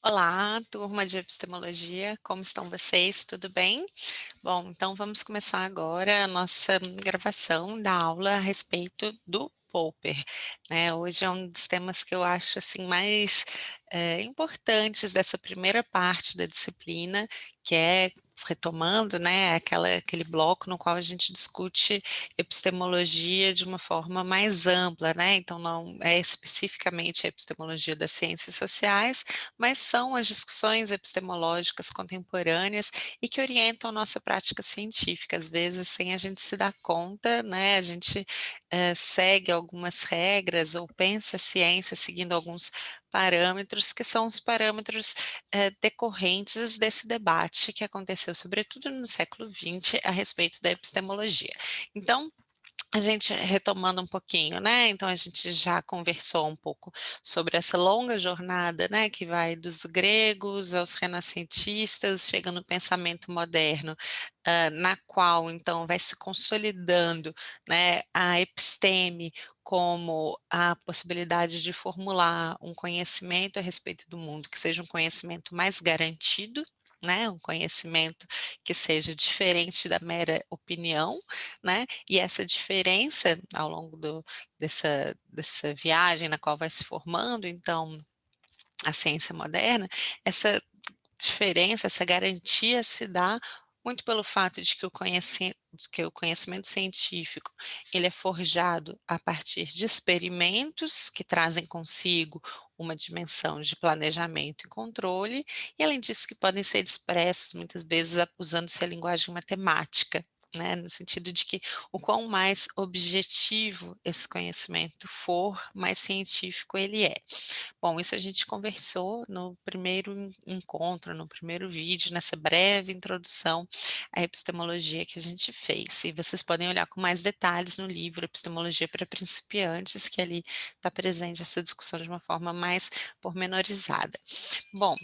Olá, turma de epistemologia, como estão vocês? Tudo bem? Bom, então vamos começar agora a nossa gravação da aula a respeito do Popper, né? Hoje é um dos temas que eu acho assim mais importantes dessa primeira parte da disciplina, que é retomando, né, aquele bloco no qual a gente discute epistemologia de uma forma mais ampla, né? Então não é especificamente a epistemologia das ciências sociais, mas são as discussões epistemológicas contemporâneas e que orientam a nossa prática científica, às vezes sem a gente se dar conta, né? A gente segue algumas regras ou pensa a ciência seguindo alguns parâmetros que são os parâmetros decorrentes desse debate que aconteceu, sobretudo no século XX, a respeito da epistemologia. Então, a gente retomando um pouquinho, né? Então a gente já conversou um pouco sobre essa longa jornada, né? Que vai dos gregos aos renascentistas, chega no pensamento moderno, na qual então vai se consolidando, né? A episteme como a possibilidade de formular um conhecimento a respeito do mundo que seja um conhecimento mais garantido, né? Um conhecimento que seja diferente da mera opinião, né? E essa diferença ao longo dessa viagem na qual vai se formando, então, a ciência moderna, essa diferença, essa garantia se dá muito pelo fato de que o conhecimento científico ele é forjado a partir de experimentos que trazem consigo uma dimensão de planejamento e controle, e além disso que podem ser expressos muitas vezes usando-se a linguagem matemática, né, no sentido de que o quão mais objetivo esse conhecimento for, mais científico ele é. Bom, isso a gente conversou no primeiro encontro, no primeiro vídeo, nessa breve introdução à epistemologia que a gente fez. E vocês podem olhar com mais detalhes no livro Epistemologia para Principiantes, que ali está presente essa discussão de uma forma mais pormenorizada. Bom,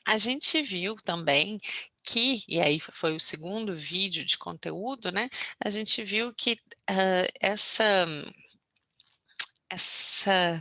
a gente viu também e aí foi o segundo vídeo de conteúdo, né? A gente viu que essa essa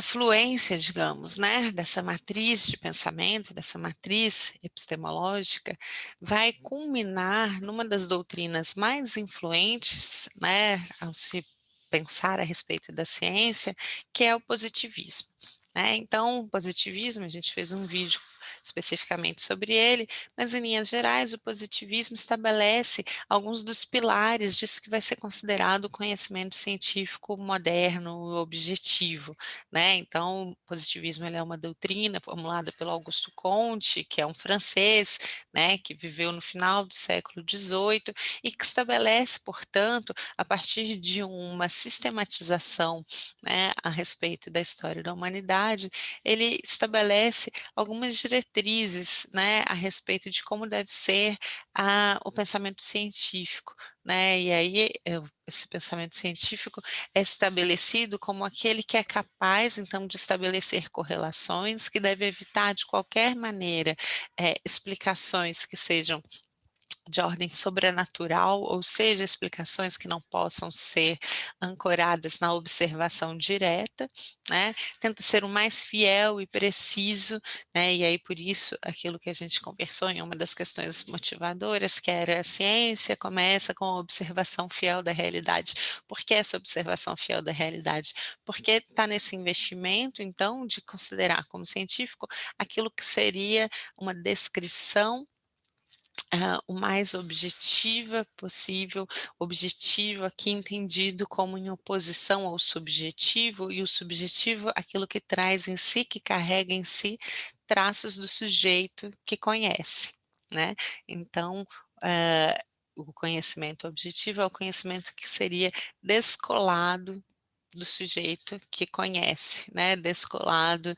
fluência, digamos, né, dessa matriz de pensamento, dessa matriz epistemológica, vai culminar numa das doutrinas mais influentes, né, ao se pensar a respeito da ciência, que é o positivismo. Né? Então, o positivismo, a gente fez um vídeo especificamente sobre ele, mas em linhas gerais, o positivismo estabelece alguns dos pilares disso que vai ser considerado o conhecimento científico moderno, objetivo, né? Então, o positivismo ele é uma doutrina formulada pelo Augusto Comte, que é um francês, né, que viveu no final do século XVIII e que estabelece, portanto, a partir de uma sistematização, né, a respeito da história da humanidade, ele estabelece algumas diretrizes, né, a respeito de como deve ser o pensamento científico, né? E aí esse pensamento científico é estabelecido como aquele que é capaz, então, de estabelecer correlações, que deve evitar, de qualquer maneira, explicações que sejam de ordem sobrenatural, ou seja, explicações que não possam ser ancoradas na observação direta, né? Tenta ser o mais fiel e preciso, né? E aí por isso aquilo que a gente conversou em uma das questões motivadoras, que era a ciência começa com a observação fiel da realidade. Por que essa observação fiel da realidade? Porque está nesse investimento, então, de considerar como científico aquilo que seria uma descrição o mais objetiva possível, objetivo aqui entendido como em oposição ao subjetivo, e o subjetivo aquilo que traz em si, que carrega em si traços do sujeito que conhece, né? Então, o conhecimento objetivo é o conhecimento que seria descolado do sujeito que conhece, né, descolado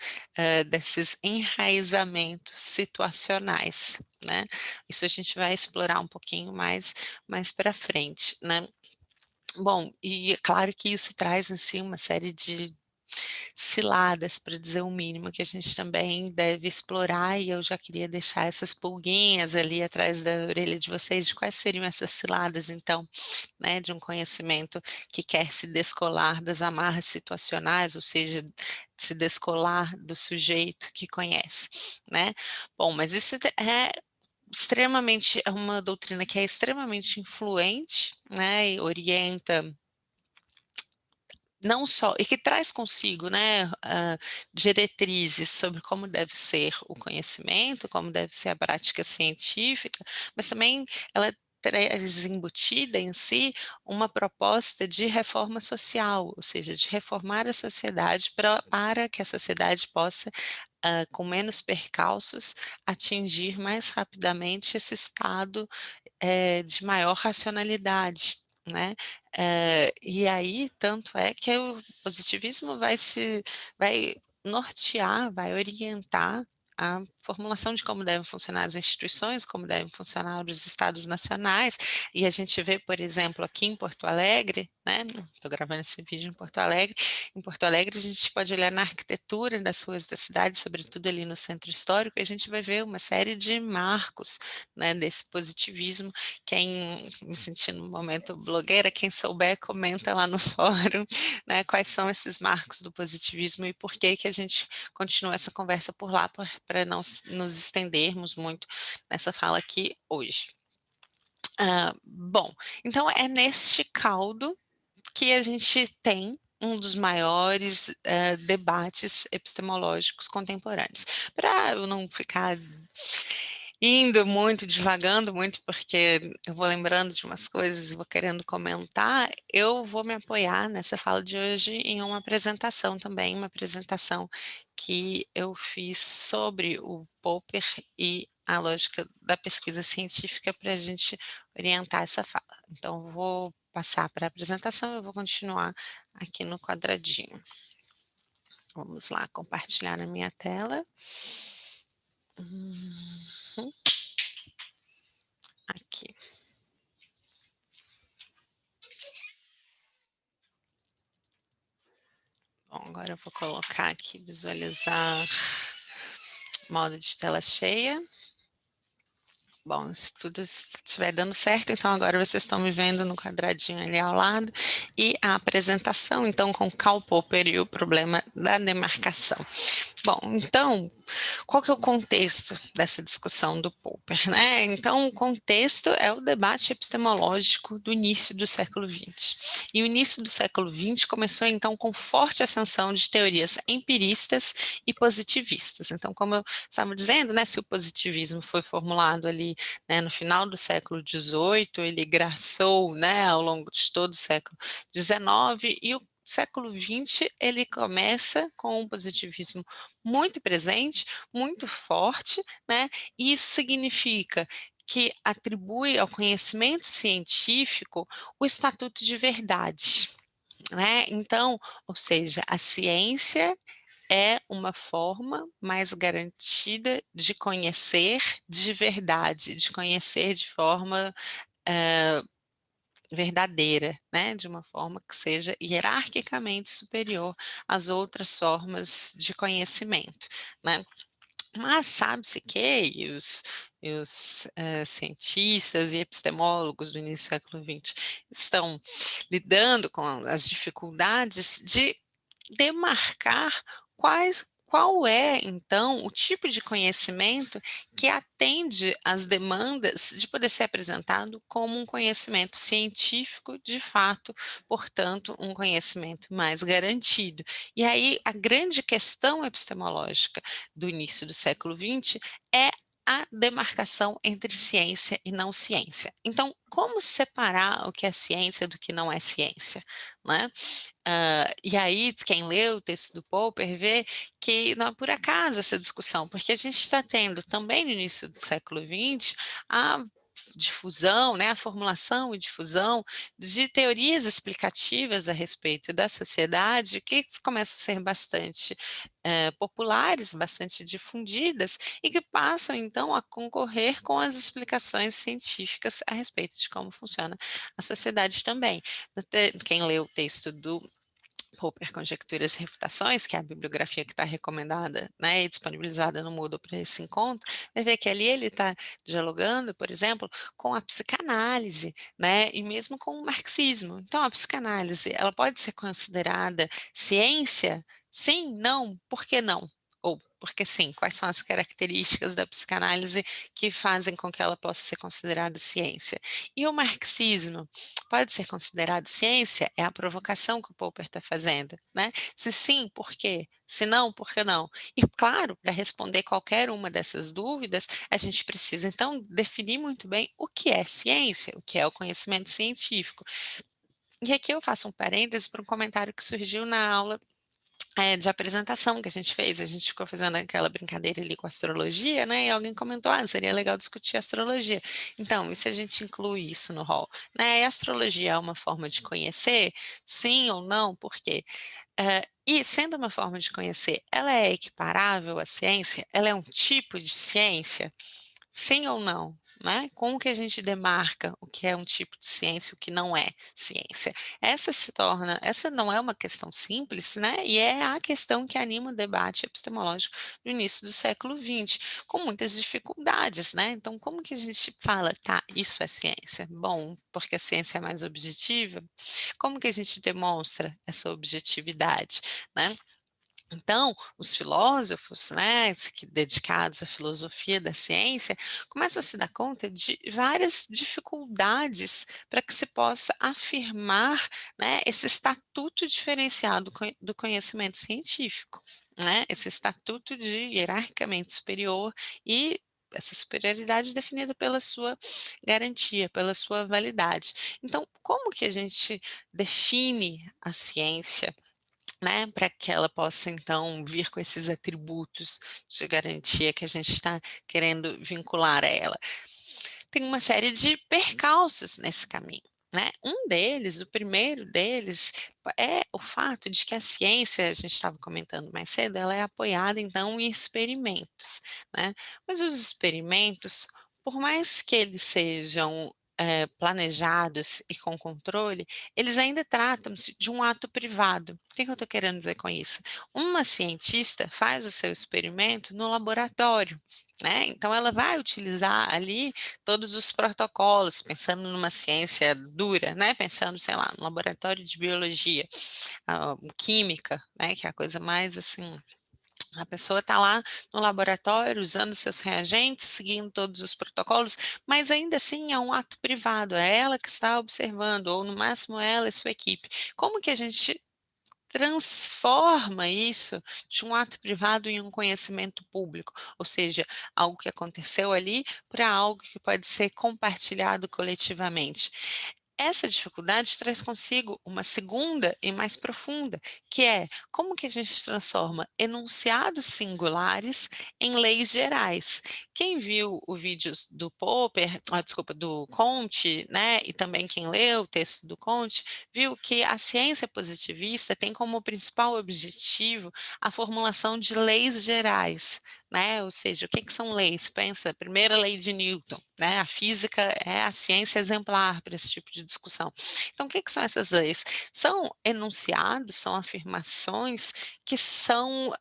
desses enraizamentos situacionais, né? Isso a gente vai explorar um pouquinho mais para frente, né? Bom, e é claro que isso traz em si uma série de ciladas, para dizer o mínimo, que a gente também deve explorar, e eu já queria deixar essas pulguinhas ali atrás da orelha de vocês, de quais seriam essas ciladas, então, né, de um conhecimento que quer se descolar das amarras situacionais, ou seja, se descolar do sujeito que conhece, né. Bom, mas isso é extremamente, é uma doutrina que é extremamente influente, né, e orienta não só e que traz consigo, né, diretrizes sobre como deve ser o conhecimento, como deve ser a prática científica, mas também ela traz embutida em si uma proposta de reforma social, ou seja, de reformar a sociedade para que a sociedade possa, com menos percalços, atingir mais rapidamente esse estado de maior racionalidade, né. E aí, tanto é que o positivismo vai nortear, vai orientar a formulação de como devem funcionar as instituições, como devem funcionar os estados nacionais, e a gente vê, por exemplo, aqui em Porto Alegre, né, estou gravando esse vídeo em Porto Alegre a gente pode olhar na arquitetura das ruas da cidade, sobretudo ali no centro histórico, e a gente vai ver uma série de marcos, né, desse positivismo. Quem me sentindo no momento blogueira, quem souber comenta lá no fórum, né, quais são esses marcos do positivismo e por que que a gente continua essa conversa por lá, para não nos estendermos muito nessa fala aqui hoje. Bom, então é neste caldo que a gente tem um dos maiores, debates epistemológicos contemporâneos. Para eu não ficar indo muito, divagando muito, porque eu vou lembrando de umas coisas e vou querendo comentar, eu vou me apoiar nessa fala de hoje em uma apresentação também, uma apresentação que eu fiz sobre o Popper e a lógica da pesquisa científica para a gente orientar essa fala. Então, vou passar para a apresentação, eu vou continuar aqui no quadradinho. Vamos lá, compartilhar na minha tela. Uhum. Aqui. Bom, agora eu vou colocar aqui, visualizar modo de tela cheia. Bom, se tudo estiver dando certo, então agora vocês estão me vendo no quadradinho ali ao lado, e a apresentação, então, com Karl Popper e o problema da demarcação. Bom, então, qual que é o contexto dessa discussão do Popper, né? Então, o contexto é o debate epistemológico do início do século XX. E o início do século XX começou, então, com forte ascensão de teorias empiristas e positivistas. Então, como eu estava dizendo, né, se o positivismo foi formulado ali, né, no final do século XVIII, ele graçou, né, ao longo de todo o século XIX, e o século XX ele começa com um positivismo muito presente, muito forte, né? E isso significa que atribui ao conhecimento científico o estatuto de verdade, né? Então, ou seja, a ciência é uma forma mais garantida de conhecer de verdade, de conhecer de forma verdadeira, né, de uma forma que seja hierarquicamente superior às outras formas de conhecimento, né. Mas sabe-se que, cientistas e epistemólogos do início do século XX estão lidando com as dificuldades de demarcar qual é, então, o tipo de conhecimento que atende às demandas de poder ser apresentado como um conhecimento científico de fato, portanto, um conhecimento mais garantido. E aí a grande questão epistemológica do início do século XX é a demarcação entre ciência e não ciência. Então, como separar o que é ciência do que não é ciência, né? E aí, quem lê o texto do Popper vê que não é por acaso essa discussão, porque a gente está tendo também no início do século XX a difusão, né, a formulação e difusão de teorias explicativas a respeito da sociedade que começam a ser bastante populares, bastante difundidas e que passam então a concorrer com as explicações científicas a respeito de como funciona a sociedade também. Quem lê o texto do Popper Conjecturas e Refutações, que é a bibliografia que está recomendada, né, e disponibilizada no Moodle para esse encontro, vai ver que ali ele está dialogando, por exemplo, com a psicanálise, né, e mesmo com o marxismo. Então, a psicanálise, ela pode ser considerada ciência? Sim, não, por que não? Ou porque sim, quais são as características da psicanálise que fazem com que ela possa ser considerada ciência? E o marxismo? Pode ser considerado ciência? É a provocação que o Popper está fazendo, né? Se sim, por quê? Se não, por que não? E claro, para responder qualquer uma dessas dúvidas, a gente precisa então definir muito bem o que é ciência, o que é o conhecimento científico. E aqui eu faço um parêntese para um comentário que surgiu na aula de apresentação que a gente ficou fazendo aquela brincadeira ali com astrologia, né? E alguém comentou: "Ah, seria legal discutir astrologia". Então, e se a gente inclui isso no rol, né? E a astrologia é uma forma de conhecer? Sim ou não? Por quê? E sendo uma forma de conhecer, ela é equiparável à ciência? Ela é um tipo de ciência? Sim ou não, né? Como que a gente demarca o que é um tipo de ciência e o que não é ciência? Essa não é uma questão simples, né? E é a questão que anima o debate epistemológico no início do século XX, com muitas dificuldades, né? Então, como que a gente fala, tá, isso é ciência? Bom, porque a ciência é mais objetiva. Como que a gente demonstra essa objetividade, né? Então, os filósofos, né, dedicados à filosofia da ciência, começam a se dar conta de várias dificuldades para que se possa afirmar, né, esse estatuto diferenciado do conhecimento científico, né, esse estatuto de hierarquicamente superior e essa superioridade definida pela sua garantia, pela sua validade. Então, como que a gente define a ciência? Né, para que ela possa então vir com esses atributos de garantia que a gente está querendo vincular a ela. Tem uma série de percalços nesse caminho, né? Um deles, o primeiro deles, é o fato de que a ciência, a gente estava comentando mais cedo, ela é apoiada então em experimentos, né? Mas os experimentos, por mais que eles sejam planejados e com controle, eles ainda tratam-se de um ato privado. O que eu estou querendo dizer com isso? Uma cientista faz o seu experimento no laboratório, né? Então, ela vai utilizar ali todos os protocolos, pensando numa ciência dura, né? Pensando, sei lá, no laboratório de biologia, química, né? Que é a coisa mais assim. A pessoa está lá no laboratório usando seus reagentes, seguindo todos os protocolos, mas ainda assim é um ato privado, é ela que está observando, ou no máximo ela e sua equipe. Como que a gente transforma isso de um ato privado em um conhecimento público, ou seja, algo que aconteceu ali para algo que pode ser compartilhado coletivamente? Essa dificuldade traz consigo uma segunda e mais profunda, que é como que a gente transforma enunciados singulares em leis gerais. Quem viu o vídeo do Popper, desculpa, do Comte, né, e também quem leu o texto do Comte, viu que a ciência positivista tem como principal objetivo a formulação de leis gerais, né? Ou seja, o que são leis? Pensa, a primeira lei de Newton, né? A física é a ciência exemplar para esse tipo de discussão. Então, o que são essas leis? São enunciados, são afirmações que são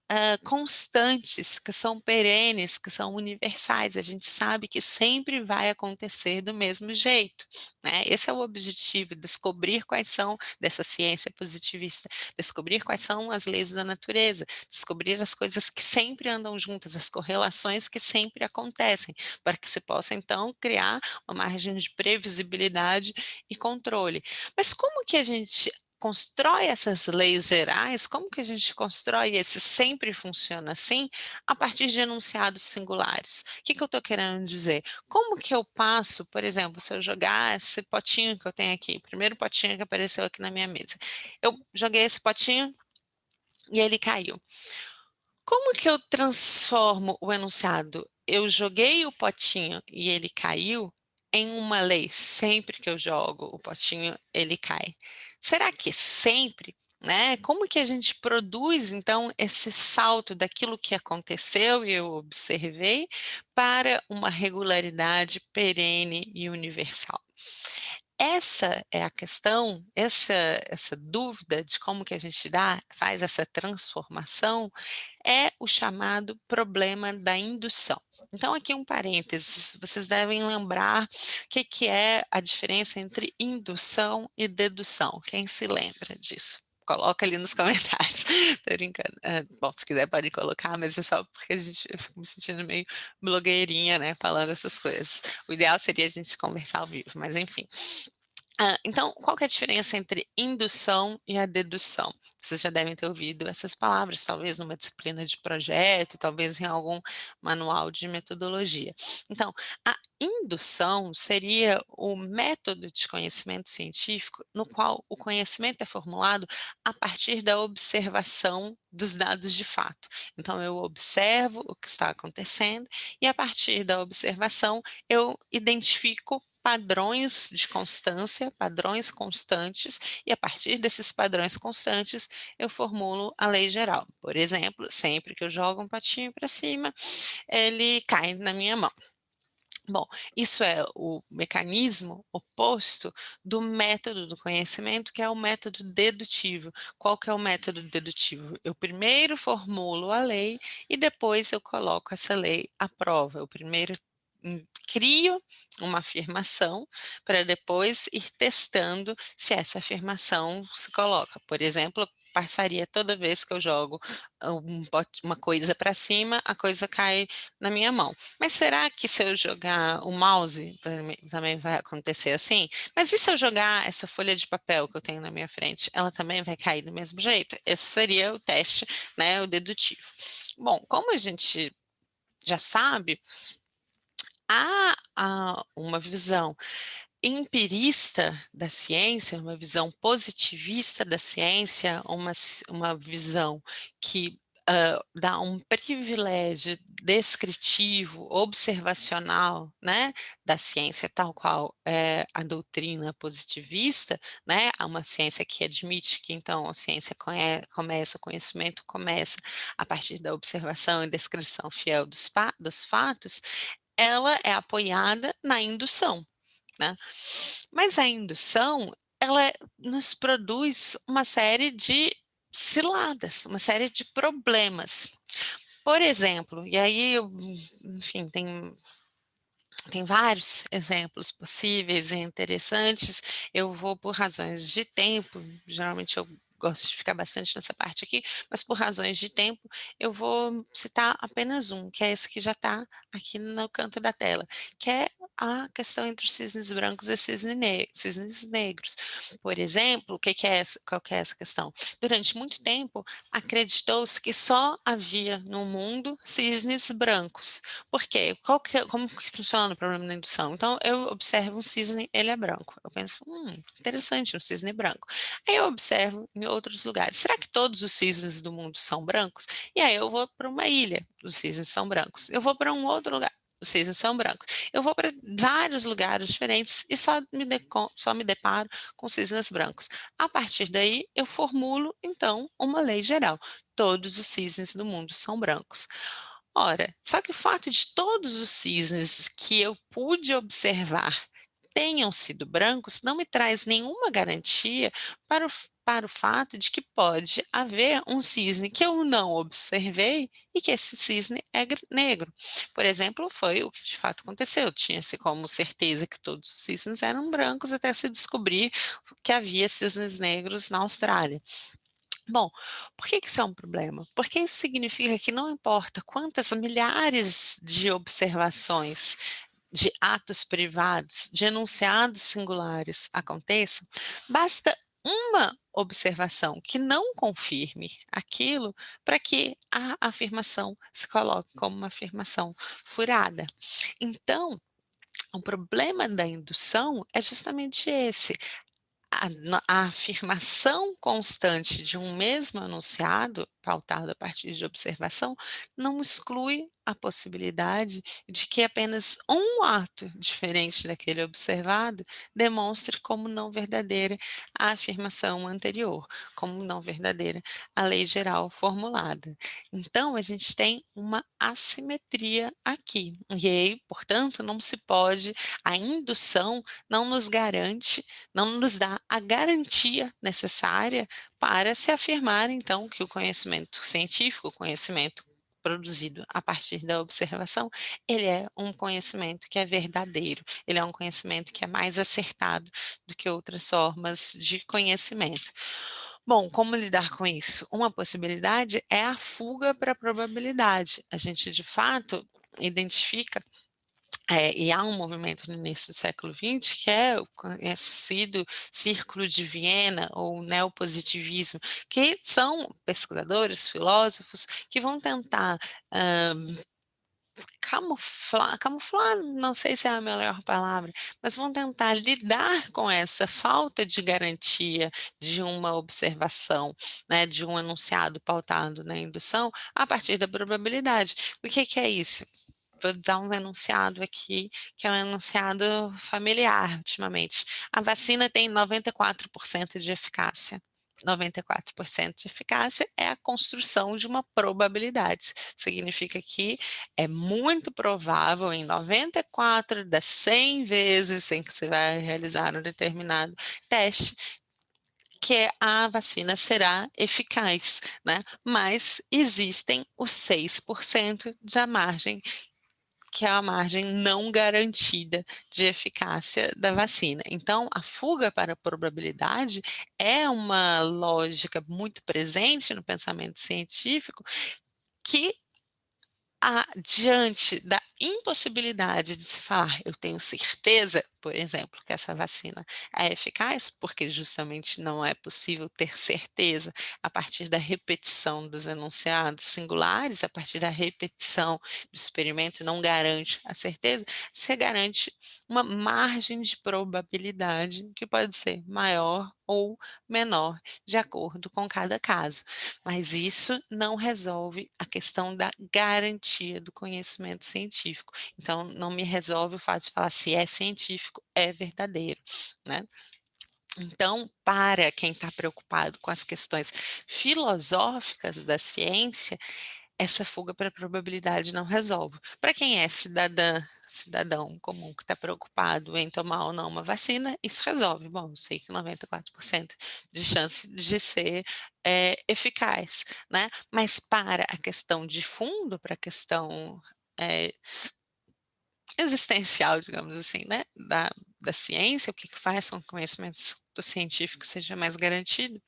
constantes, que são perenes, que são universais. A gente sabe que sempre vai acontecer do mesmo jeito, né? Esse é o objetivo, descobrir quais são dessa ciência positivista, descobrir quais são as leis da natureza, descobrir as coisas que sempre andam juntas, as correlações que sempre acontecem, para que se possa então criar uma margem de previsibilidade e controle. Mas como que a gente constrói essas leis gerais, como que a gente constrói esse sempre funciona assim, a partir de enunciados singulares? O que eu estou querendo dizer? Como que eu passo, por exemplo, se eu jogar esse potinho que eu tenho aqui, o primeiro potinho que apareceu aqui na minha mesa, eu joguei esse potinho e ele caiu. Como que eu transformo o enunciado? Eu joguei o potinho e ele caiu em uma lei. Sempre que eu jogo o potinho, ele cai. Será que sempre? Né? Como que a gente produz, então, esse salto daquilo que aconteceu e eu observei para uma regularidade perene e universal? Essa é a questão, essa dúvida de como que a gente faz essa transformação, é o chamado problema da indução. Então aqui um parênteses, vocês devem lembrar o que é a diferença entre indução e dedução. Quem se lembra disso? Coloca ali nos comentários. Tô brincando. Bom, se quiser pode colocar, mas é só porque eu fico me sentindo meio blogueirinha, né, falando essas coisas. O ideal seria a gente conversar ao vivo, mas enfim. Então, qual que é a diferença entre indução e a dedução? Vocês já devem ter ouvido essas palavras, talvez numa disciplina de projeto, talvez em algum manual de metodologia. Então, a indução seria o método de conhecimento científico no qual o conhecimento é formulado a partir da observação dos dados de fato. Então, eu observo o que está acontecendo e, a partir da observação, eu identifico padrões de constância, padrões constantes, e a partir desses padrões constantes eu formulo a lei geral. Por exemplo, sempre que eu jogo um patinho para cima, ele cai na minha mão. Bom, isso é o mecanismo oposto do método do conhecimento, que é o método dedutivo. Qual que é o método dedutivo? Eu primeiro formulo a lei e depois eu coloco essa lei à prova. Eu primeiro crio uma afirmação para depois ir testando se essa afirmação se coloca. Por exemplo, passaria toda vez que eu jogo uma coisa para cima, a coisa cai na minha mão. Mas será que se eu jogar o mouse também vai acontecer assim? Mas e se eu jogar essa folha de papel que eu tenho na minha frente, ela também vai cair do mesmo jeito? Esse seria o teste, né, o dedutivo. Bom, como a gente já sabe, há uma visão empirista da ciência, uma visão positivista da ciência, uma visão que dá um privilégio descritivo, observacional, né, da ciência, tal qual é a doutrina positivista, né, há uma ciência que admite que então a ciência começa, o conhecimento começa a partir da observação e descrição fiel dos fatos, ela é apoiada na indução, né? Mas a indução, ela nos produz uma série de ciladas, uma série de problemas. Por exemplo, e aí, enfim, tem vários exemplos possíveis e interessantes. Eu vou por razões de tempo, geralmente eu gosto de ficar bastante nessa parte aqui, mas por razões de tempo eu vou citar apenas um, que é esse que já está aqui no canto da tela, que é a questão entre os cisnes brancos e cisnes negros. Por exemplo, qual que é essa questão? Durante muito tempo, acreditou-se que só havia no mundo cisnes brancos. Por quê? Como que funciona o problema da indução? Então, eu observo um cisne, ele é branco. Eu penso, interessante, um cisne branco. Aí eu observo em outros lugares. Será que todos os cisnes do mundo são brancos? E aí eu vou para uma ilha, os cisnes são brancos. Eu vou para um outro lugar, os cisnes são brancos. Eu vou para vários lugares diferentes e só me deparo com cisnes brancos. A partir daí, eu formulo, então, uma lei geral. Todos os cisnes do mundo são brancos. Ora, só que o fato de todos os cisnes que eu pude observar tenham sido brancos não me traz nenhuma garantia para o fato de que pode haver um cisne que eu não observei e que esse cisne é negro. Por exemplo, foi o que de fato aconteceu. Tinha-se como certeza que todos os cisnes eram brancos até se descobrir que havia cisnes negros na Austrália. Bom, por que isso é um problema? Porque isso significa que não importa quantas milhares de observações, de atos privados, de enunciados singulares aconteçam, basta uma observação que não confirme aquilo para que a afirmação se coloque como uma afirmação furada. Então, o problema da indução é justamente esse. A afirmação constante de um mesmo enunciado pautado a partir de observação, não exclui a possibilidade de que apenas um ato diferente daquele observado demonstre como não verdadeira a afirmação anterior, como não verdadeira a lei geral formulada. Então, a gente tem uma assimetria aqui, e aí, portanto, não se pode, a indução não nos garante, não nos dá a garantia necessária para se afirmar, então, que o conhecimento científico, o conhecimento produzido a partir da observação, ele é um conhecimento que é verdadeiro, ele é um conhecimento que é mais acertado do que outras formas de conhecimento. Bom, como lidar com isso? Uma possibilidade é a fuga para a probabilidade. A gente, de fato, identifica e há um movimento no início do século XX que é o conhecido Círculo de Viena ou neopositivismo, que são pesquisadores, filósofos, que vão tentar camuflar, não sei se é a melhor palavra, mas vão tentar lidar com essa falta de garantia de uma observação, né, de um enunciado pautado na indução, a partir da probabilidade. O que que é isso? Vou dar um enunciado aqui, que é um enunciado familiar ultimamente. A vacina tem 94% de eficácia. 94% de eficácia é a construção de uma probabilidade. Significa que é muito provável, em 94 das 100 vezes em que você vai realizar um determinado teste, que a vacina será eficaz, né? Mas existem os 6% da margem, que é a margem não garantida de eficácia da vacina. Então, a fuga para a probabilidade é uma lógica muito presente no pensamento científico que diante da impossibilidade de se falar, eu tenho certeza, por exemplo, que essa vacina é eficaz, porque justamente não é possível ter certeza a partir da repetição dos enunciados singulares, a partir da repetição do experimento não garante a certeza, você garante uma margem de probabilidade que pode ser maior ou menor, de acordo com cada caso. Mas isso não resolve a questão da garantia do conhecimento científico. Então, não me resolve o fato de falar se é científico, é verdadeiro, né? Então, para quem está preocupado com as questões filosóficas da ciência, essa fuga para a probabilidade não resolve. Para quem é cidadão comum que está preocupado em tomar ou não uma vacina, isso resolve. Bom, eu sei que 94% de chance de ser eficaz, né? Mas para a questão de fundo, para a questão eh, existencial, digamos assim, né, da ciência, o que que faz com que o conhecimento do científico seja mais garantido,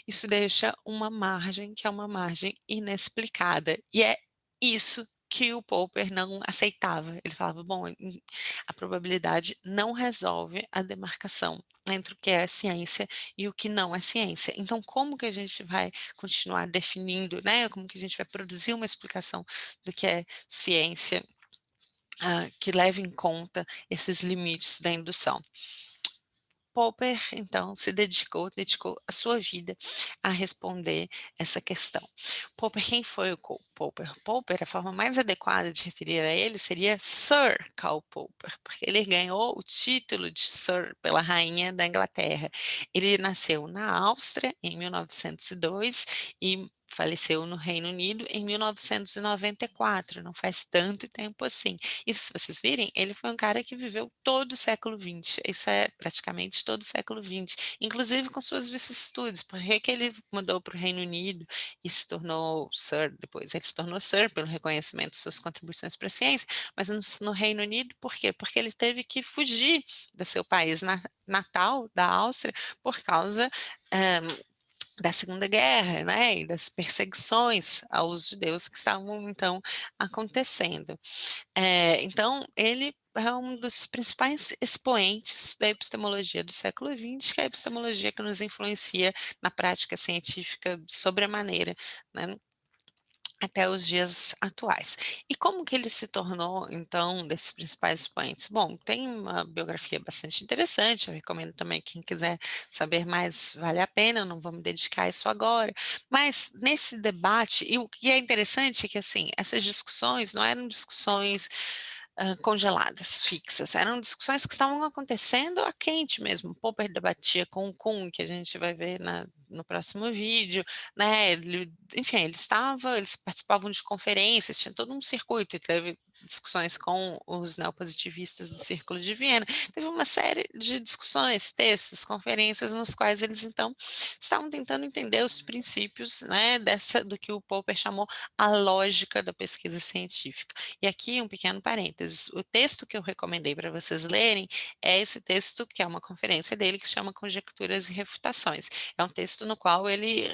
isso deixa uma margem que é uma margem inexplicada. E é isso que o Popper não aceitava. Ele falava, bom, a probabilidade não resolve a demarcação entre o que é ciência e o que não é ciência. Então, como que a gente vai continuar definindo, né? Como que a gente vai produzir uma explicação do que é ciência que leve em conta esses limites da indução? Popper, então, dedicou a sua vida a responder essa questão. Popper, quem foi o Popper? Popper, a forma mais adequada de referir a ele seria Sir Karl Popper, porque ele ganhou o título de Sir pela rainha da Inglaterra. Ele nasceu na Áustria em 1902 e faleceu no Reino Unido em 1994, não faz tanto tempo assim. E se vocês virem, ele foi um cara que viveu todo o século XX, isso é praticamente todo o século XX, inclusive com suas vicissitudes, porque que ele mudou para o Reino Unido e se tornou Sir depois, ele se tornou Sir pelo reconhecimento de suas contribuições para a ciência, mas no Reino Unido, por quê? Porque ele teve que fugir do seu país natal, da Áustria, por causa da Segunda Guerra, né, e das perseguições aos judeus que estavam então acontecendo. Então, ele é um dos principais expoentes da epistemologia do século XX, que é a epistemologia que nos influencia na prática científica sobremaneira, né? até os dias atuais. E como que ele se tornou, então, um desses principais expoentes? Bom, tem uma biografia bastante interessante, eu recomendo também quem quiser saber mais, vale a pena, eu não vou me dedicar a isso agora, mas nesse debate, e o que é interessante é que, assim, essas discussões não eram discussões congeladas, fixas, eram discussões que estavam acontecendo a quente mesmo. Popper debatia com o Kuhn, que a gente vai ver no próximo vídeo, né? Enfim, eles participavam de conferências, tinha todo um circuito, e teve discussões com os neopositivistas do Círculo de Viena, teve uma série de discussões, textos, conferências, nos quais eles então estavam tentando entender os princípios, né, do que o Popper chamou a lógica da pesquisa científica. E aqui um pequeno parênteses, o texto que eu recomendei para vocês lerem é esse texto que é uma conferência dele que chama Conjecturas e Refutações. É um texto no qual ele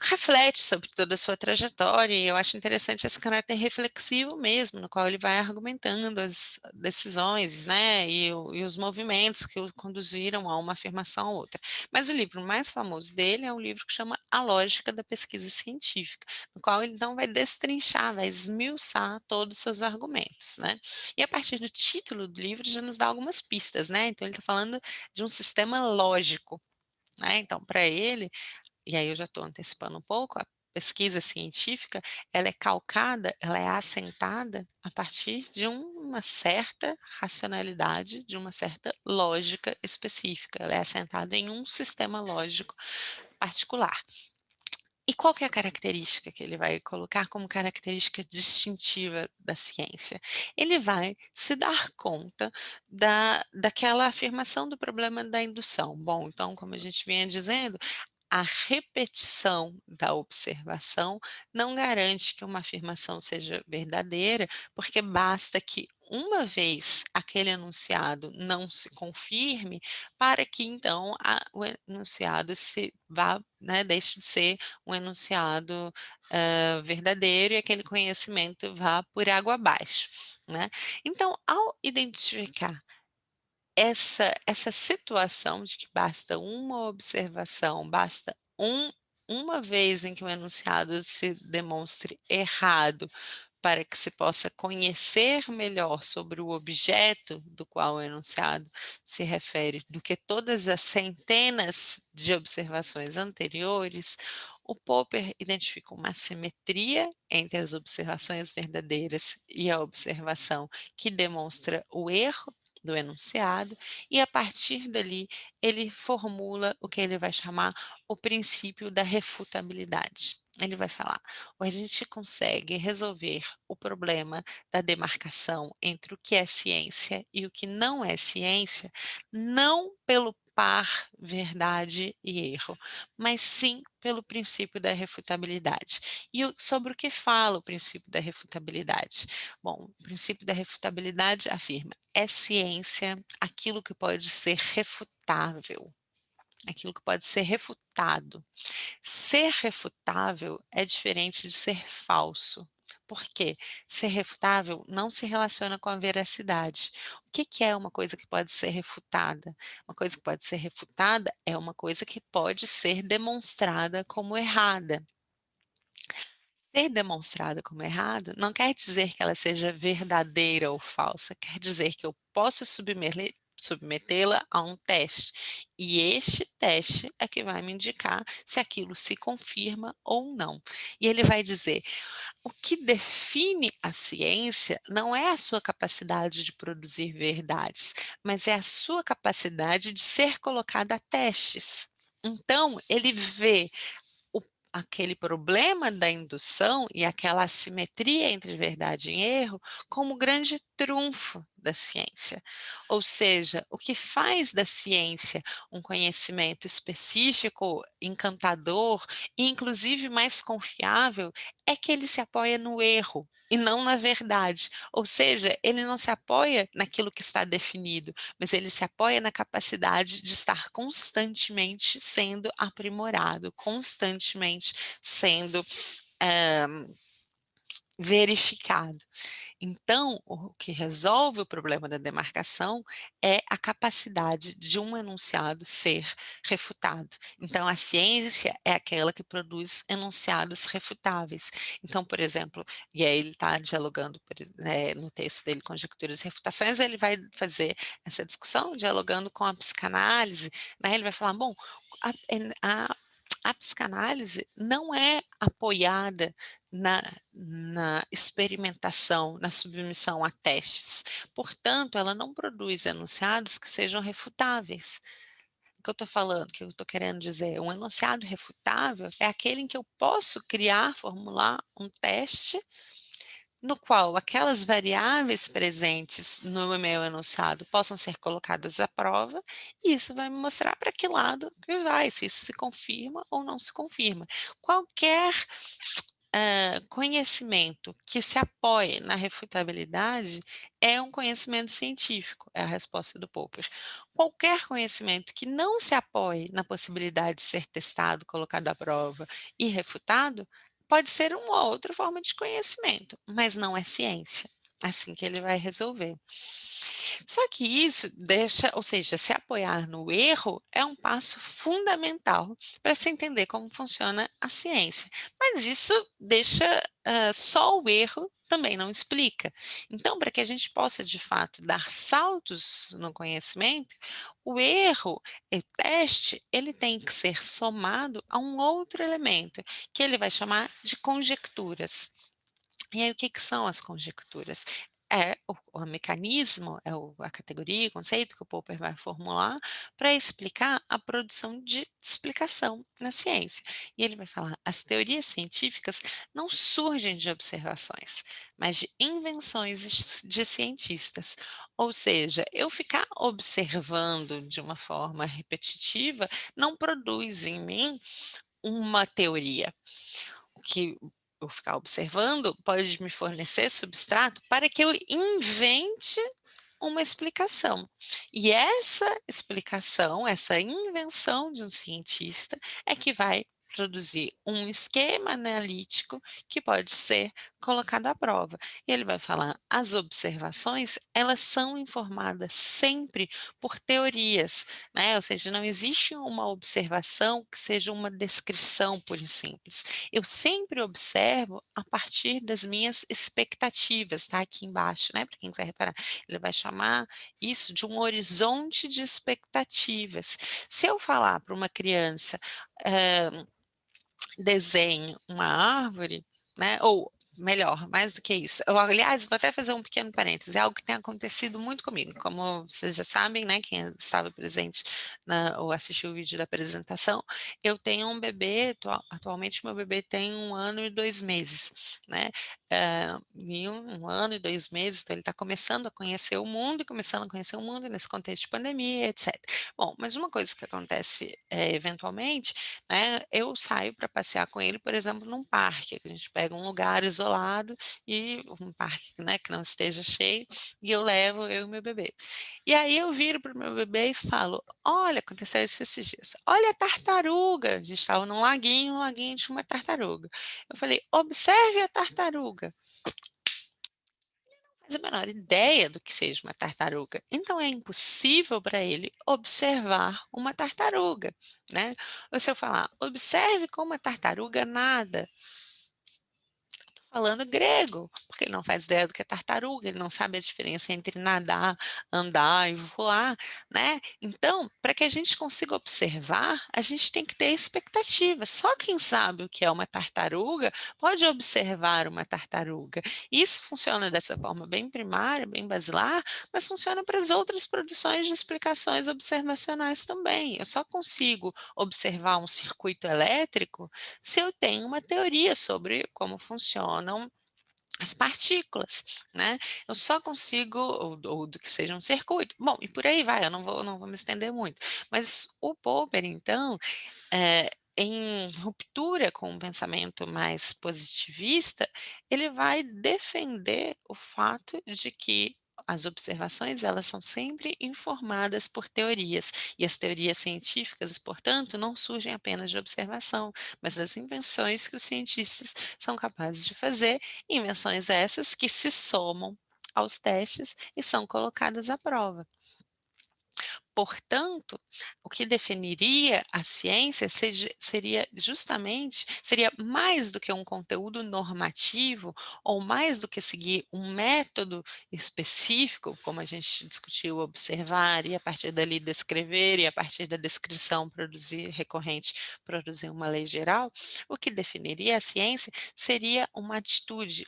reflete sobre toda a sua trajetória e eu acho interessante esse caráter reflexivo mesmo, no qual ele vai argumentando as decisões, né, e os movimentos que o conduziram a uma afirmação ou outra. Mas o livro mais famoso dele é um livro que chama A Lógica da Pesquisa Científica, no qual ele então vai destrinchar, vai esmiuçar todos os seus argumentos, né. E a partir do título do livro já nos dá algumas pistas, né, então ele está falando de um sistema lógico, né, então para ele e aí eu já estou antecipando um pouco, a pesquisa científica, ela é calcada, ela é assentada a partir de uma certa racionalidade, de uma certa lógica específica, ela é assentada em um sistema lógico particular. E qual que é a característica que ele vai colocar como característica distintiva da ciência? Ele vai se dar conta daquela afirmação do problema da indução. Bom, então, como a gente vinha dizendo, a repetição da observação não garante que uma afirmação seja verdadeira, porque basta que uma vez aquele enunciado não se confirme para que então o enunciado se vá, né, deixe de ser um enunciado verdadeiro e aquele conhecimento vá por água abaixo, né? Então, ao identificar essa situação de que basta uma observação, basta uma vez em que o enunciado se demonstre errado, para que se possa conhecer melhor sobre o objeto do qual o enunciado se refere, do que todas as centenas de observações anteriores, o Popper identifica uma simetria entre as observações verdadeiras e a observação que demonstra o erro do enunciado, e a partir dali ele formula o que ele vai chamar o princípio da refutabilidade. Ele vai falar: ou a gente consegue resolver o problema da demarcação entre o que é ciência e o que não é ciência, não pelo par verdade e erro, mas sim pelo princípio da refutabilidade. E sobre o que fala o princípio da refutabilidade? Bom, o princípio da refutabilidade afirma: é ciência aquilo que pode ser refutável, aquilo que pode ser refutado. Ser refutável é diferente de ser falso. Por quê? Ser refutável não se relaciona com a veracidade. O que que é uma coisa que pode ser refutada? Uma coisa que pode ser refutada é uma coisa que pode ser demonstrada como errada. Ser demonstrada como errado não quer dizer que ela seja verdadeira ou falsa, quer dizer que eu posso submetê-la a um teste. E este teste é que vai me indicar se aquilo se confirma ou não. E ele vai dizer: o que define a ciência não é a sua capacidade de produzir verdades, mas é a sua capacidade de ser colocada a testes. Então, ele vê o aquele problema da indução e aquela assimetria entre verdade e erro como o grande trunfo da ciência. Ou seja, o que faz da ciência um conhecimento específico, encantador e inclusive mais confiável é que ele se apoia no erro e não na verdade. Ou seja, ele não se apoia naquilo que está definido, mas ele se apoia na capacidade de estar constantemente sendo aprimorado, constantemente sendo, eh, verificado. Então, o que resolve o problema da demarcação é a capacidade de um enunciado ser refutado. Então, a ciência é aquela que produz enunciados refutáveis. Então, por exemplo, e aí ele está dialogando no texto dele, Conjecturas e Refutações, ele vai fazer essa discussão dialogando com a psicanálise, né? Ele vai falar, bom, a, a a psicanálise não é apoiada na, na experimentação, na submissão a testes. Portanto, ela não produz enunciados que sejam refutáveis. O que eu estou falando, o que eu estou querendo dizer? Um enunciado refutável é aquele em que eu posso criar, formular um teste no qual aquelas variáveis presentes no meu enunciado possam ser colocadas à prova, e isso vai me mostrar para que lado que vai, se isso se confirma ou não se confirma. Qualquer conhecimento que se apoie na refutabilidade é um conhecimento científico, é a resposta do Popper. Qualquer conhecimento que não se apoie na possibilidade de ser testado, colocado à prova e refutado, pode ser uma outra forma de conhecimento, mas não é ciência. Assim que ele vai resolver. Só que isso deixa, ou seja, se apoiar no erro é um passo fundamental para se entender como funciona a ciência. Mas isso deixa só o erro também não explica. Então, para que a gente possa de fato dar saltos no conhecimento, o erro, o teste, ele tem que ser somado a um outro elemento, que ele vai chamar de conjecturas. E aí, o que que são as conjecturas? É o mecanismo, é a categoria, o conceito que o Popper vai formular para explicar a produção de explicação na ciência. E ele vai falar: as teorias científicas não surgem de observações, mas de invenções de cientistas. Ou seja, eu ficar observando de uma forma repetitiva não produz em mim uma teoria. O que eu ficar observando pode me fornecer substrato para que eu invente uma explicação. E essa explicação, essa invenção de um cientista é que vai produzir um esquema analítico que pode ser colocado à prova. E ele vai falar: as observações, elas são informadas sempre por teorias, né? Ou seja, não existe uma observação que seja uma descrição pura e simples. Eu sempre observo a partir das minhas expectativas, tá? Aqui embaixo, né? Para quem quiser reparar, ele vai chamar isso de um horizonte de expectativas. Se eu falar para uma criança, desenhe uma árvore, né, ou melhor, mais do que isso. Eu, aliás, vou até fazer um pequeno parêntese, é algo que tem acontecido muito comigo. Como vocês já sabem, né, quem estava presente ou assistiu o vídeo da apresentação, eu tenho um bebê, atualmente meu bebê tem 1 ano e 2 meses, né, em 1 ano e 2 meses, então ele está começando a conhecer o mundo, e começando a conhecer o mundo nesse contexto de pandemia, etc. Bom, mas uma coisa que acontece eventualmente, né, eu saio para passear com ele, por exemplo, num parque, a gente pega um lugar isolado e um parque, né, que não esteja cheio, e eu levo eu e meu bebê. E aí eu viro para o meu bebê e falo: olha, aconteceu isso esses dias, olha a tartaruga. A gente estava num laguinho, um laguinho tinha uma tartaruga. Eu falei: observe a tartaruga. Faz a menor ideia do que seja uma tartaruga. Então é impossível para ele observar uma tartaruga, né? Ou se eu falar, observe como a tartaruga nada, falando grego, porque ele não faz ideia do que é tartaruga, ele não sabe a diferença entre nadar, andar e voar, né? Então, para que a gente consiga observar, a gente tem que ter expectativa. Só quem sabe o que é uma tartaruga pode observar uma tartaruga. Isso funciona dessa forma bem primária, bem basilar, mas funciona para as outras produções de explicações observacionais também. Eu só consigo observar um circuito elétrico se eu tenho uma teoria sobre como funcionam as partículas, né? Eu só consigo, ou do que seja um circuito. Bom, e por aí vai, eu não vou me estender muito. Mas o Popper, então, em ruptura com um pensamento mais positivista, ele vai defender o fato de que as observações, elas são sempre informadas por teorias, e as teorias científicas, portanto, não surgem apenas de observação, mas das invenções que os cientistas são capazes de fazer, invenções essas que se somam aos testes e são colocadas à prova. Portanto, o que definiria a ciência seria justamente, seria mais do que um conteúdo normativo, ou mais do que seguir um método específico, como a gente discutiu, observar e a partir dali descrever e a partir da descrição produzir recorrente, produzir uma lei geral. O que definiria a ciência seria uma atitude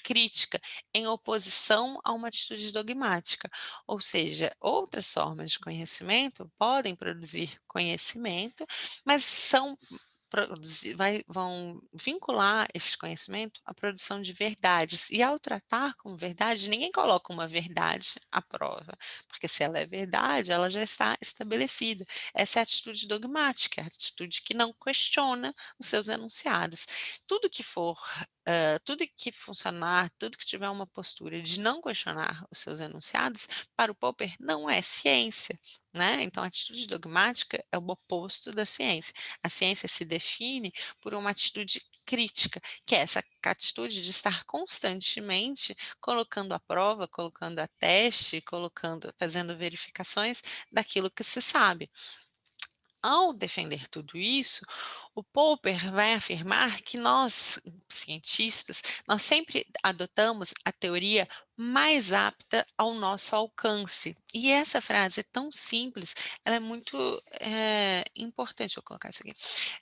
crítica em oposição a uma atitude dogmática. Ou seja, outras formas de conhecimento podem produzir conhecimento, mas vão vincular este conhecimento à produção de verdades. E ao tratar como verdade, ninguém coloca uma verdade à prova, porque se ela é verdade, ela já está estabelecida. Essa é a atitude dogmática, a atitude que não questiona os seus enunciados. Tudo que for tudo que funcionar, tudo que tiver uma postura de não questionar os seus enunciados, para o Popper não é ciência, né? Então, a atitude dogmática é o oposto da ciência. A ciência se define por uma atitude crítica, que é essa atitude de estar constantemente colocando à prova, colocando a teste, fazendo verificações daquilo que se sabe. Ao defender tudo isso, o Popper vai afirmar que nós, cientistas, nós sempre adotamos a teoria mais apta ao nosso alcance. E essa frase é tão simples, ela é muito importante. Vou colocar isso aqui.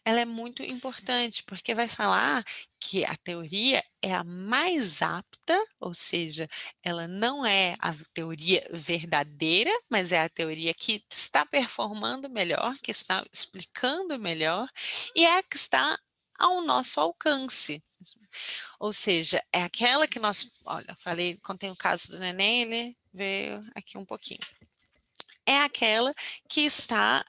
Ela é muito importante, porque vai falar que a teoria é a mais apta, ou seja, ela não é a teoria verdadeira, mas é a teoria que está performando melhor, que está explicando melhor, e é a que está ao nosso alcance. Ou seja, é aquela que nós, olha, falei, contei o caso do neném, ele veio aqui um pouquinho. É aquela que está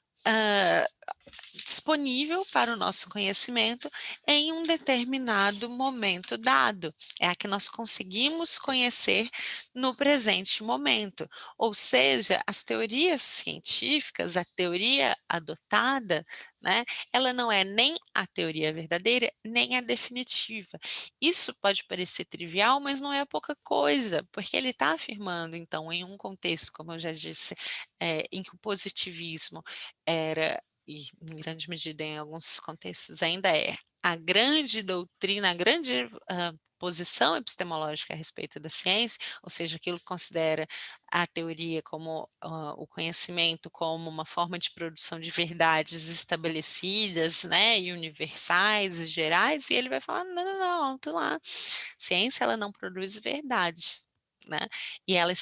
disponível para o nosso conhecimento em um determinado momento dado. É a que nós conseguimos conhecer no presente momento. Ou seja, as teorias científicas, a teoria adotada, né, ela não é nem a teoria verdadeira, nem a definitiva. Isso pode parecer trivial, mas não é pouca coisa, porque ele está afirmando, então, em um contexto, como eu já disse, em que o positivismo era e em grande medida em alguns contextos ainda é, a grande doutrina, a grande posição epistemológica a respeito da ciência, ou seja, aquilo que considera a teoria como o conhecimento como uma forma de produção de verdades estabelecidas, né, e universais e gerais, e ele vai falar, não, não, não, alto lá, ciência ela não produz verdade, né? E ela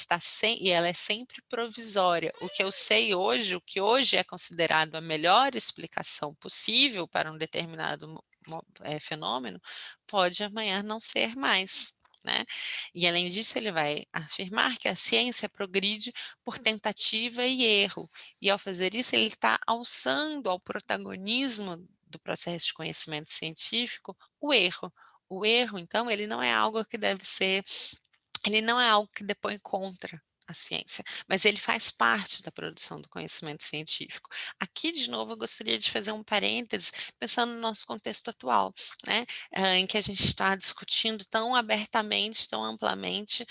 é sempre provisória. O que eu sei hoje, o que hoje é considerado a melhor explicação possível para um determinado fenômeno, pode amanhã não ser mais. Né? E além disso, ele vai afirmar que a ciência progride por tentativa e erro. E ao fazer isso, ele está alçando ao protagonismo do processo de conhecimento científico o erro. O erro, então, ele não é algo que depõe contra a ciência, mas ele faz parte da produção do conhecimento científico. Aqui, de novo, eu gostaria de fazer um parênteses, pensando no nosso contexto atual, né, em que a gente está discutindo tão abertamente, tão amplamente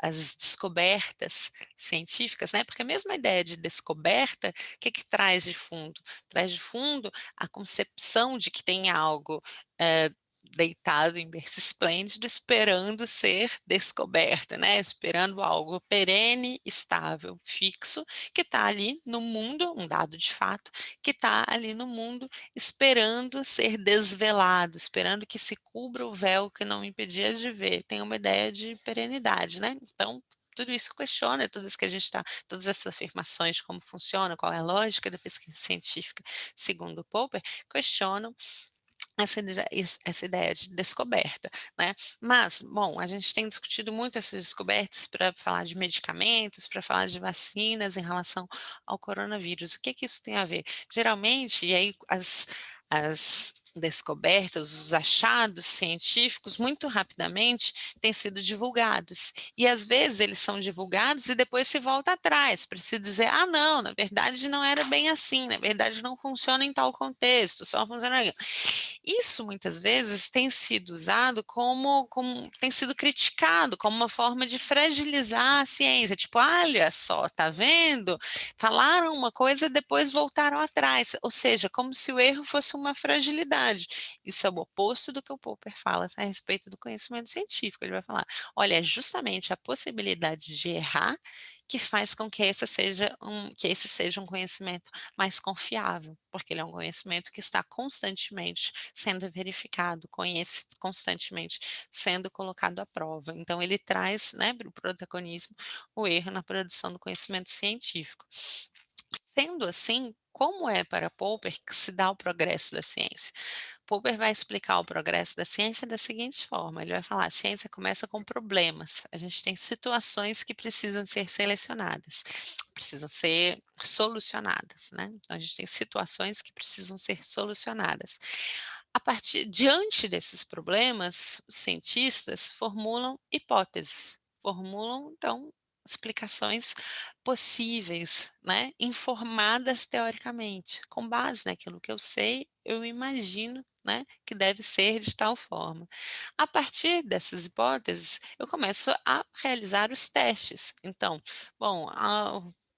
as descobertas científicas, né? Porque a mesma ideia de descoberta, o que traz de fundo? Traz de fundo a concepção de que tem algo deitado em berço esplêndido, esperando ser descoberto, né? Esperando algo perene, estável, fixo, que está ali no mundo, um dado de fato, que está ali no mundo esperando ser desvelado, esperando que se cubra o véu que não impedia de ver. Tem uma ideia de perenidade, né? Então, tudo isso questiona, tudo isso que a gente está, todas essas afirmações de como funciona, qual é a lógica da pesquisa científica, segundo Popper, questionam essa ideia de descoberta, né? Mas, bom, a gente tem discutido muito essas descobertas para falar de medicamentos, para falar de vacinas em relação ao coronavírus. O que isso tem a ver? Geralmente, e aí as descobertas, os achados científicos, muito rapidamente têm sido divulgados. E às vezes eles são divulgados e depois se volta atrás para se dizer, ah, não, na verdade não era bem assim, na verdade não funciona em tal contexto, só funciona aqui. Isso muitas vezes tem sido usado como tem sido criticado como uma forma de fragilizar a ciência, tipo, olha só, tá vendo? Falaram uma coisa, depois voltaram atrás, ou seja, como se o erro fosse uma fragilidade. Isso é o oposto do que o Popper fala a respeito do conhecimento científico. Ele vai falar: olha, é justamente a possibilidade de errar que faz com que esse seja um conhecimento mais confiável, porque ele é um conhecimento que está constantemente sendo verificado, constantemente sendo colocado à prova. Então, ele traz, né, para o protagonismo o erro na produção do conhecimento científico. Sendo assim, como é para Popper que se dá o progresso da ciência? Popper vai explicar o progresso da ciência da seguinte forma: ele vai falar, a ciência começa com problemas, a gente tem situações que precisam ser selecionadas, precisam ser solucionadas, né? Então, a gente tem situações que precisam ser solucionadas. Diante desses problemas, os cientistas formulam hipóteses, formulam, então, explicações possíveis, né, informadas teoricamente, com base naquilo que eu sei, eu imagino, né, que deve ser de tal forma. A partir dessas hipóteses, eu começo a realizar os testes. Então, bom,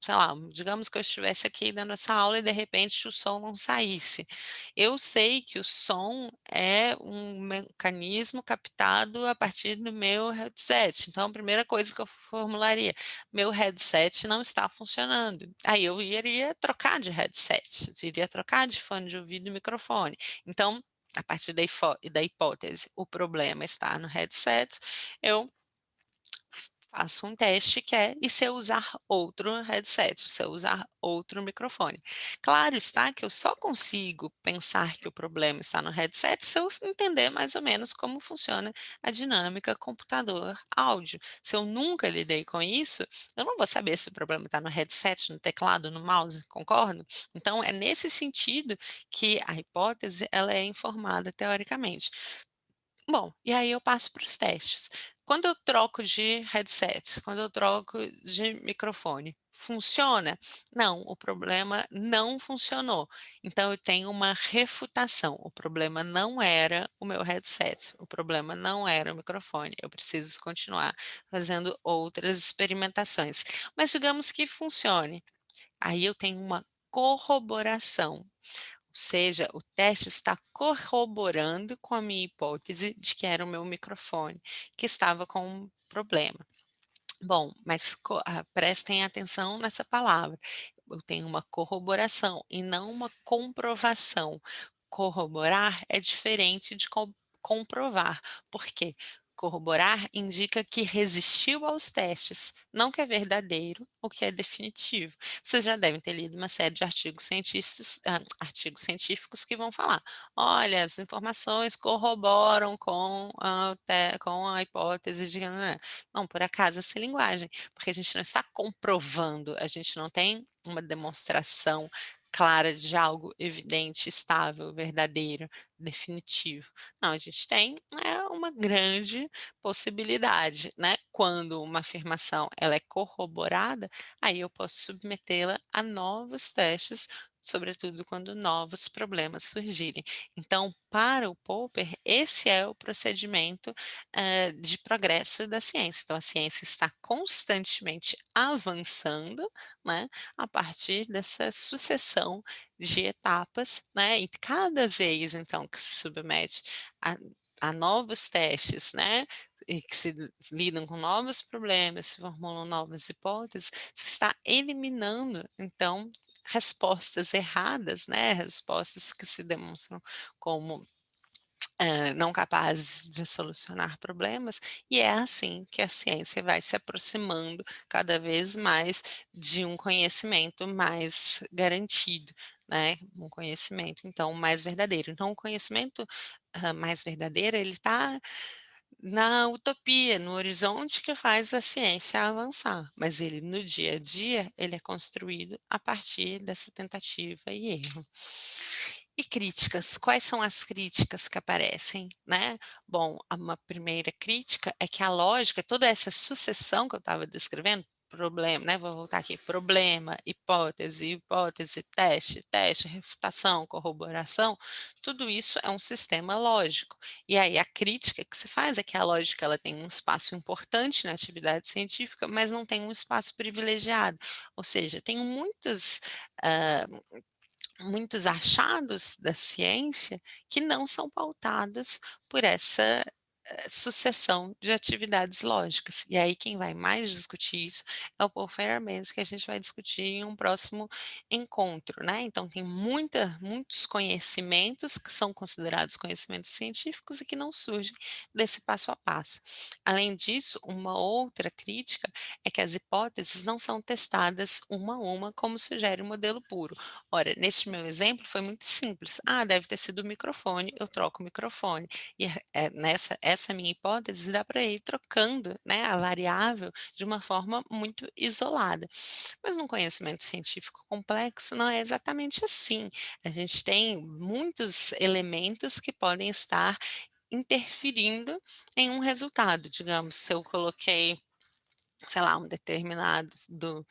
sei lá, digamos que eu estivesse aqui dando essa aula e de repente o som não saísse. Eu sei que o som é um mecanismo captado a partir do meu headset. Então, a primeira coisa que eu formularia: meu headset não está funcionando. Aí eu iria trocar de headset, iria trocar de fone de ouvido e microfone. Então, a partir da hipótese, o problema está no headset, eu faço um teste que é, e se eu usar outro headset, se eu usar outro microfone? Claro está que eu só consigo pensar que o problema está no headset se eu entender mais ou menos como funciona a dinâmica computador-áudio. Se eu nunca lidei com isso, eu não vou saber se o problema está no headset, no teclado, no mouse, concordo? Então, é nesse sentido que a hipótese ela é informada teoricamente. Bom, e aí eu passo para os testes. Quando eu troco de headset, quando eu troco de microfone, funciona? Não, o problema não funcionou. Então eu tenho uma refutação. O problema não era o meu headset, o problema não era o microfone. Eu preciso continuar fazendo outras experimentações. Mas digamos que funcione. Aí eu tenho uma corroboração. Ou seja, o teste está corroborando com a minha hipótese de que era o meu microfone que estava com um problema. Bom, mas prestem atenção nessa palavra. Eu tenho uma corroboração e não uma comprovação. Corroborar é diferente de comprovar. Por quê? Corroborar indica que resistiu aos testes, não que é verdadeiro ou que é definitivo. Vocês já devem ter lido uma série de artigos científicos que vão falar: olha, as informações corroboram com a hipótese de. Não, por acaso essa linguagem, porque a gente não está comprovando, a gente não tem uma demonstração clara de algo evidente, estável, verdadeiro, definitivo. Não, a gente tem uma grande possibilidade, né? Quando uma afirmação ela é corroborada, aí eu posso submetê-la a novos testes, sobretudo quando novos problemas surgirem. Então, para o Popper, esse é o procedimento de progresso da ciência. Então, a ciência está constantemente avançando, né, a partir dessa sucessão de etapas, né, e cada vez, então, que se submete a, a novos testes, né, e que se lidam com novos problemas, se formulam novas hipóteses, se está eliminando, então, respostas erradas, né, respostas que se demonstram como não capazes de solucionar problemas, e é assim que a ciência vai se aproximando cada vez mais de um conhecimento mais garantido, né? Um conhecimento, então, mais verdadeiro. Então, o conhecimento mais verdadeiro, ele está na utopia, no horizonte que faz a ciência avançar, mas ele no dia a dia, ele é construído a partir dessa tentativa e erro. E críticas, quais são as críticas que aparecem, né? Bom, uma primeira crítica é que a lógica, toda essa sucessão que eu estava descrevendo, problema, né? Vou voltar aqui, problema, hipótese, hipótese, teste, teste, refutação, corroboração, tudo isso é um sistema lógico. E aí a crítica que se faz é que a lógica ela tem um espaço importante na atividade científica, mas não tem um espaço privilegiado. Ou seja, tem ah, muitos achados da ciência que não são pautados por essa sucessão de atividades lógicas. E aí quem vai mais discutir isso é o Paul Feyerabend, que a gente vai discutir em um próximo encontro, né? Então tem muitos conhecimentos que são considerados conhecimentos científicos e que não surgem desse passo a passo. Além disso, uma outra crítica é que as hipóteses não são testadas uma a uma, como sugere o modelo puro. Ora, neste meu exemplo foi muito simples. Ah, deve ter sido o microfone, eu troco o microfone. E nessa essa minha hipótese dá para ir trocando, né, a variável de uma forma muito isolada. Mas num conhecimento científico complexo não é exatamente assim. A gente tem muitos elementos que podem estar interferindo em um resultado. Digamos, se eu coloquei sei lá, um determinado do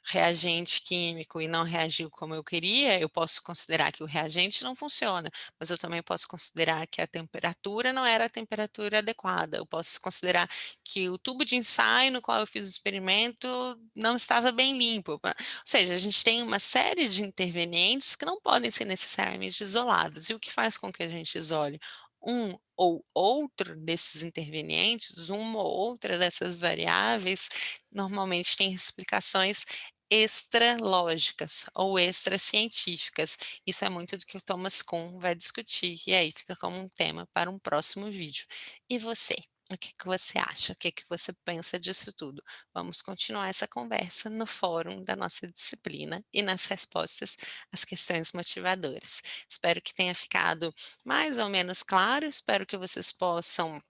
reagente químico e não reagiu como eu queria, eu posso considerar que o reagente não funciona, mas eu também posso considerar que a temperatura não era a temperatura adequada, eu posso considerar que o tubo de ensaio no qual eu fiz o experimento não estava bem limpo. Ou seja, a gente tem uma série de intervenientes que não podem ser necessariamente isolados, e o que faz com que a gente isole um ou outro desses intervenientes, uma ou outra dessas variáveis, normalmente tem explicações extralógicas ou extracientíficas. Isso é muito do que o Thomas Kuhn vai discutir, e aí fica como um tema para um próximo vídeo. E você? O que que você acha? O que que você pensa disso tudo? Vamos continuar essa conversa no fórum da nossa disciplina e nas respostas às questões motivadoras. Espero que tenha ficado mais ou menos claro, espero que vocês possam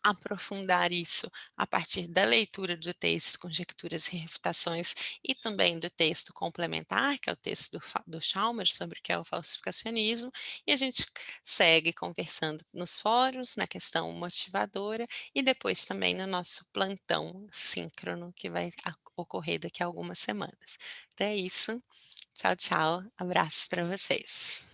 aprofundar isso a partir da leitura do texto Conjecturas e Refutações e também do texto complementar, que é o texto do Chalmers sobre o que é o falsificacionismo, e a gente segue conversando nos fóruns, na questão motivadora e depois também no nosso plantão síncrono que vai ocorrer daqui a algumas semanas. Então é isso. Tchau, tchau. Abraços para vocês.